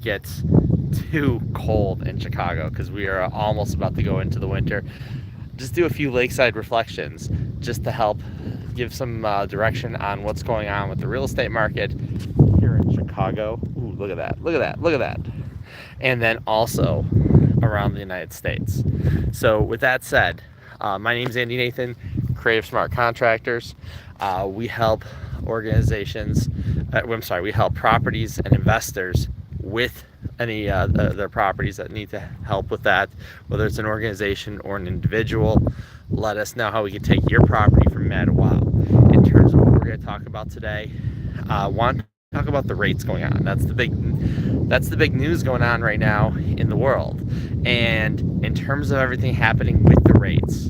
gets too cold in Chicago, because we are almost about to go into the winter, just do a few lakeside reflections just to help give some direction on what's going on with the real estate market here in Chicago. Ooh, look at that, look at that, look at that. And then also around the United States. So with that said, my name is Andy Nathan, Creative Smart Contractors. We help organizations, we help properties and investors with any their properties that need to help with that, whether it's an organization or an individual. Let us know how we can take your property from mad to wow. In terms of what we're going to talk about today, want to talk about the rates going on. That's the big news going on right now in the world. And in terms of everything happening with the rates,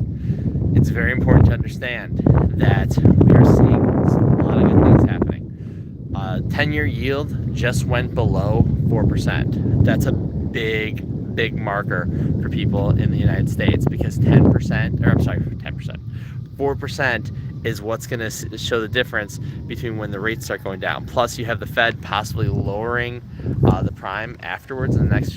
it's very important to understand that we are seeing a lot of good things happening. 10-year yield just went below 4%. That's a big marker for people in the United States, because 4% is what's going to show the difference between when the rates start going down. Plus, you have the Fed possibly lowering the prime afterwards in the next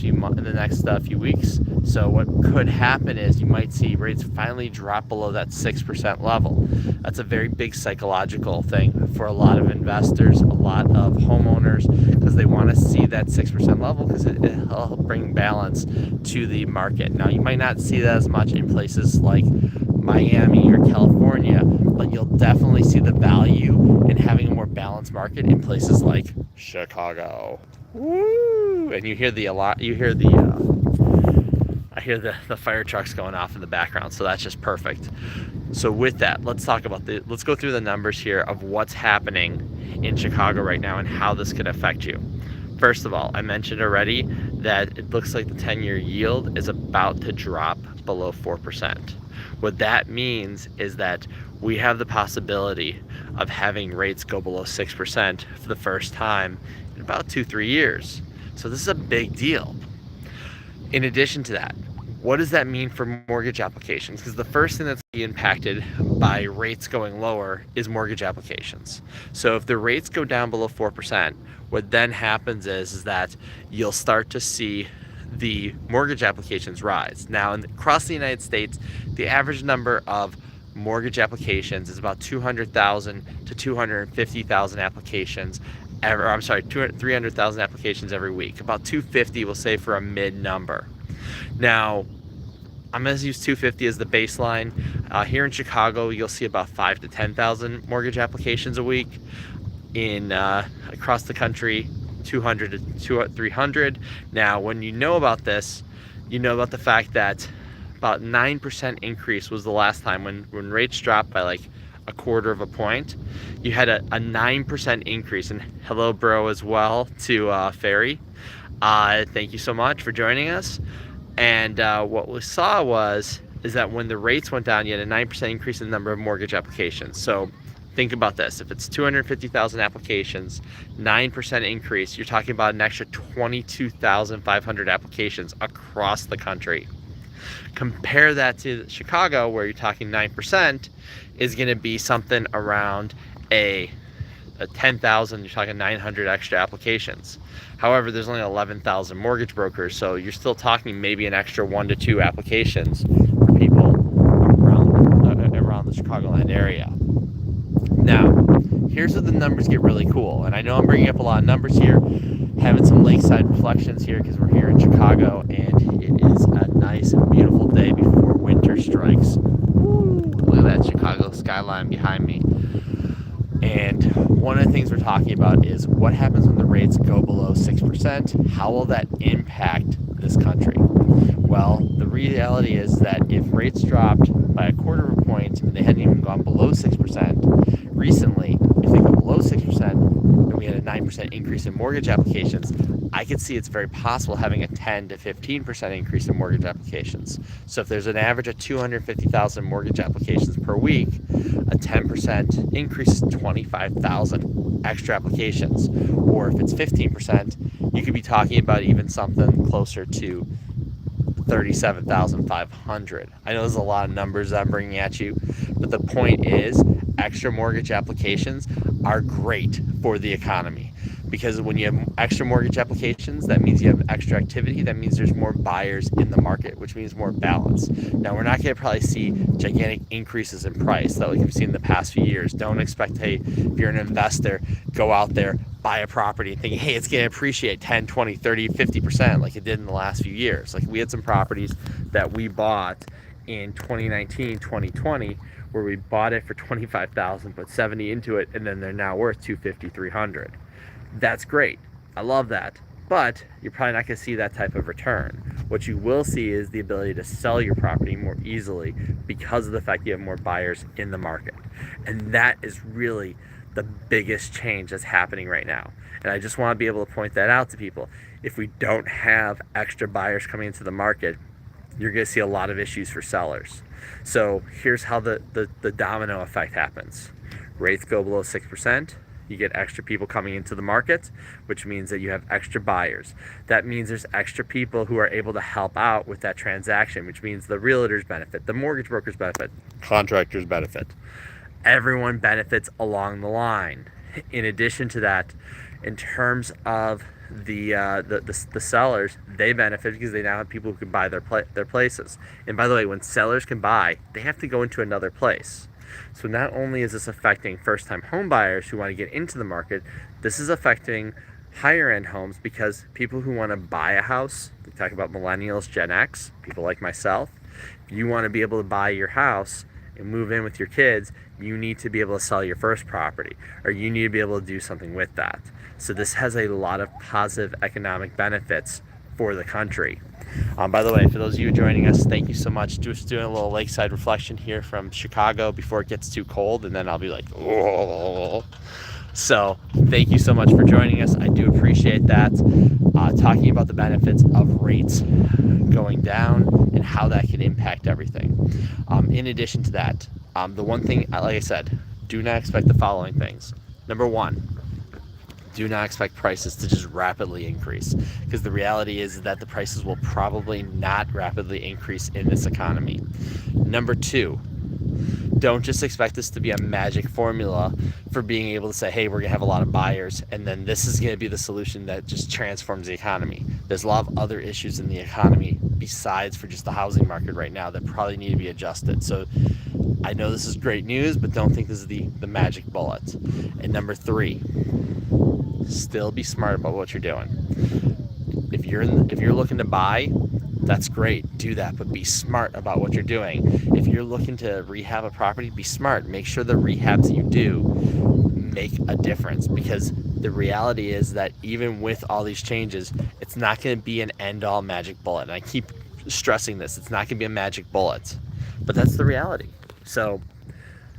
few weeks. So what could happen is you might see rates finally drop below that 6% level. That's a very big psychological thing for a lot of investors, a lot of homeowners, because they want to see that 6% level, because it'll help bring balance to the market. Now, you might not see that as much in places like Miami or California, but you'll definitely see the value in having a more balanced market in places like Chicago. Woo! And I hear the fire trucks going off in the background, so that's just perfect. So with that, let's go through the numbers here of what's happening in Chicago right now and how this could affect you. First of all, I mentioned already that it looks like the 10-year yield is about to drop below 4%. What that means is that we have the possibility of having rates go below 6% for the first time in about 2-3 years. So this is a big deal. In addition to that, what does that mean for mortgage applications? Because the first thing that's going to be impacted by rates going lower is mortgage applications. So if the rates go down below 4%, what then happens is that you'll start to see the mortgage applications rise. Now, across the United States, the average number of mortgage applications is about 200,000 to 250,000 applications. 300,000 applications every week. About 250, we'll say, for a mid number. Now, I'm going to use 250 as the baseline. Here in Chicago, you'll see about 5,000 to 10,000 mortgage applications a week. Across the country, 200 to 300. Now, when you know about this, you know about the fact that about 9% increase was the last time when rates dropped by like a quarter of a point. You had a 9% increase. And hello, bro, as well to Ferry. Thank you so much for joining us. And what we saw is that when the rates went down, you had a 9% increase in the number of mortgage applications. So think about this. If it's 250,000 applications, 9% increase, you're talking about an extra 22,500 applications across the country. Compare that to Chicago, where you're talking 9% is going to be something around a 10,000, you're talking 900 extra applications. However, there's only 11,000 mortgage brokers, so you're still talking maybe an extra 1 to 2 applications for people around the Chicagoland area. Now, here's where the numbers get really cool, and I know I'm bringing up a lot of numbers here, having some lakeside reflections here because we're here in Chicago, and it is a nice, beautiful day before winter strikes. Woo! Look at that Chicago skyline behind me. And one of the things we're talking about is what happens when the rates go below 6%. How will that impact this country? Well, the reality is that if rates dropped by a quarter of a point and they hadn't even gone below 6% recently, if they go below 6% and we had a 9% increase in mortgage applications, I could see it's very possible having a 10 to 15% increase in mortgage applications. So if there's an average of 250,000 mortgage applications per week, a 10% increase is 25,000 extra applications. Or if it's 15%, you could be talking about even something closer to 37,500. I know there's a lot of numbers that I'm bringing at you, but the point is extra mortgage applications are great for the economy. because when you have extra mortgage applications, that means you have extra activity. That means there's more buyers in the market, which means more balance. Now, we're not going to probably see gigantic increases in price that like we've seen in the past few years. Don't expect, hey, if you're an investor, go out there, buy a property and think, hey, it's going to appreciate 10, 20, 30, 50% like it did in the last few years. Like we had some properties that we bought in 2019, 2020, where we bought it for $25,000, put 70 into it, and then they're now worth $250, $300. That's great. I love that. But you're probably not going to see that type of return. What you will see is the ability to sell your property more easily because of the fact you have more buyers in the market. And that is really the biggest change that's happening right now. And I just want to be able to point that out to people. If we don't have extra buyers coming into the market, you're going to see a lot of issues for sellers. So here's how the domino effect happens. Rates go below 6%. You get extra people coming into the market, which means that you have extra buyers. That means there's extra people who are able to help out with that transaction, which means the realtors benefit, the mortgage brokers benefit, contractors benefit. Everyone benefits along the line. In addition to that, in terms of the sellers, they benefit because they now have people who can buy their places. And by the way, when sellers can buy, they have to go into another place. So not only is this affecting first-time home buyers who want to get into the market, this is affecting higher-end homes because people who want to buy a house, we talk about millennials, Gen X, people like myself, if you want to be able to buy your house and move in with your kids, you need to be able to sell your first property, or you need to be able to do something with that. So this has a lot of positive economic benefits for the country. By the way, for those of you joining us, thank you so much. Just doing a little lakeside reflection here from Chicago before it gets too cold, and then I'll be like, oh. So thank you so much for joining us. I do appreciate that. Talking about the benefits of rates going down and how that can impact everything. In addition to that, the one thing, like I said, do not expect the following things. Number one, do not expect prices to just rapidly increase, because the reality is that the prices will probably not rapidly increase in this economy. Number two, don't just expect this to be a magic formula for being able to say, hey, we're gonna have a lot of buyers and then this is gonna be the solution that just transforms the economy. There's a lot of other issues in the economy besides for just the housing market right now that probably need to be adjusted. So I know this is great news, but don't think this is the magic bullet. And number three, still be smart about what you're doing. If you're looking to buy, that's great, do that, but be smart about what you're doing. If you're looking to rehab a property, be smart. Make sure the rehabs that you do make a difference, because the reality is that even with all these changes, it's not going to be an end-all magic bullet. And I keep stressing this, it's not going to be a magic bullet, but that's the reality. So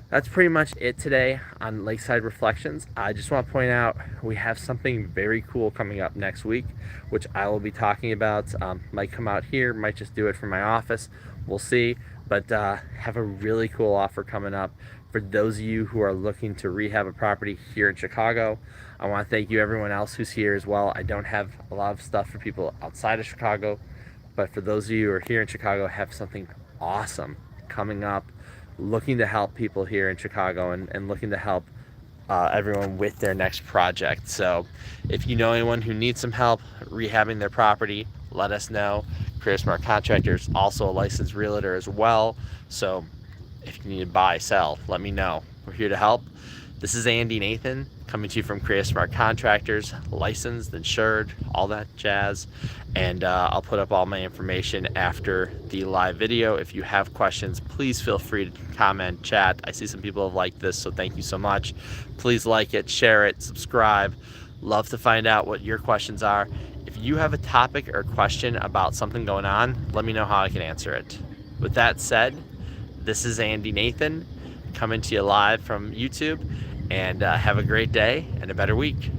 that's pretty much it today on Lakeside Reflections. I just want to point out we have something very cool coming up next week, which I will be talking about. Might come out here, might just do it from my office. We'll see. But have a really cool offer coming up for those of you who are looking to rehab a property here in Chicago. I want to thank you, everyone else who's here as well. I don't have a lot of stuff for people outside of Chicago, but for those of you who are here in Chicago, I have something awesome coming up, looking to help people here in Chicago and looking to help everyone with their next project. So if you know anyone who needs some help rehabbing their property, let us know. Career Smart Contractors, also a licensed realtor as well. So if you need to buy, sell, let me know. We're here to help. This is Andy Nathan coming to you from Career Smart Contractors, licensed, insured, all that jazz. And I'll put up all my information after the live video. If you have questions, please feel free to comment, chat. I see some people have liked this, so thank you so much. Please like it, share it, subscribe. Love to find out what your questions are. If you have a topic or question about something going on, let me know how I can answer it. With that said, this is Andy Nathan coming to you live from YouTube, and have a great day and a better week.